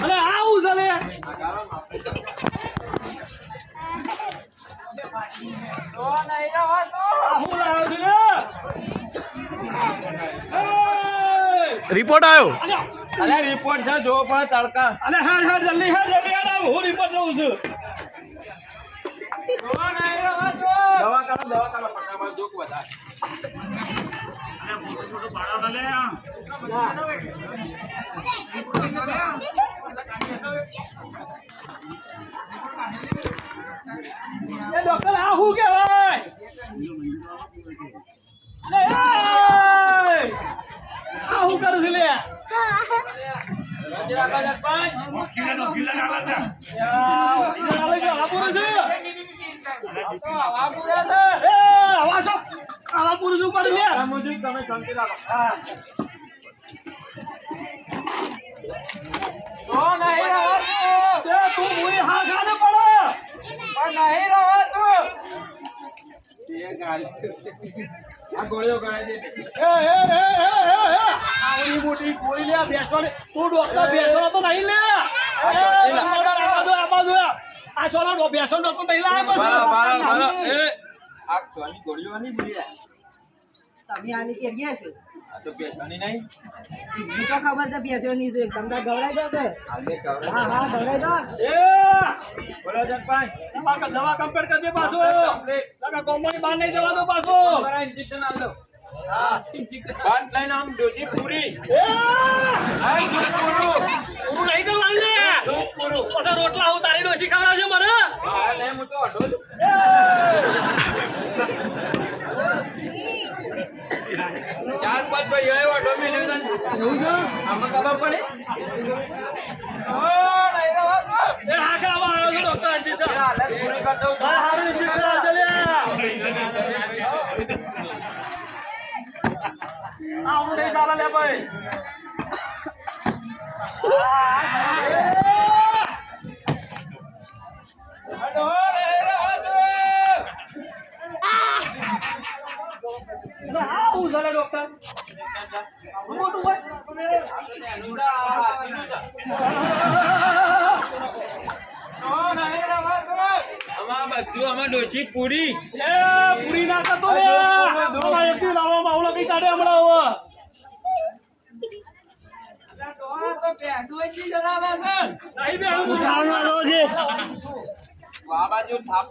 અરે આવું ચાલે રિપોર્ટ આવ્યો અરે રિપોર્ટ છે જો પણ તડકા અરે હેડ હેડ જલ્દી હેડ હું રિપોર્ટ લઉં છું દવા કરો ફટાફટ જોક વધારે ડોક્ટર આ શું કહેવાય આ શું કરું છું લે આવા પુરુષ ઉપર લે તમે શાંતિ રાખો તું મુઈ હા ખાને પડે પણ નહીં રહો તું આ ગોળીઓ કરાવી દે આવડી મોટી ગોળી લે બેસો તું ડોક્ટર બેસો તો નહીં લે આ સોનો બેસો ડોક્ટર નહીં લાવે બસ આ ચોની ગોળીઓ નહીં ભૂલી તમે આની કે ગયા છે આ તો બેસવાની નહીં મને તો ખબર છે બેસવાની છે તમને ગવરાઈ દો કે આજે કવરા હા હા ગવરાઈ દો બોલો જનપાઈ દવા કમ્પ્લીટ કરજે પાછો લગા કોમ્બોની બહાર નહીં જવા દો પાછો મારા ઇન્જેક્શન આલ દો હા ઇન્જેક્શન બાદ લઈને આમ ડોઝી પૂરી આઈ પૂરું નહીં કરવાનું લે પૂરું પછી રોટલા હું તારી ડોસી ખવડાવજે મને હા લે હું તો અઢો ચાર પાંચ ભાઈ આવ્યો અઢો મિલે એવું છે આમાં ખબર પડે ડોક્ટર મોટું હોય ડોચી પૂરી પૂરી ના કરતો લે એકલી લાવો માવડો કઈ કાઢે હમણાં આ બાજુ થાપ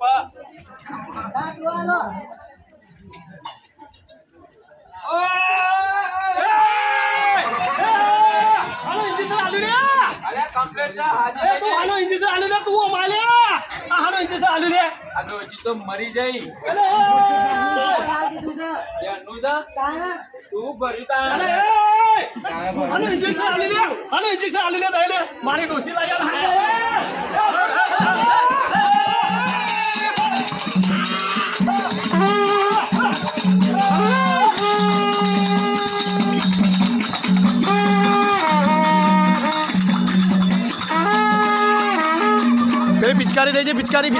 તો મરી જઈ તું ભર્યું ઇન્જેક્શન મારી ડોસી પિચકારી રહી છે પિચકારી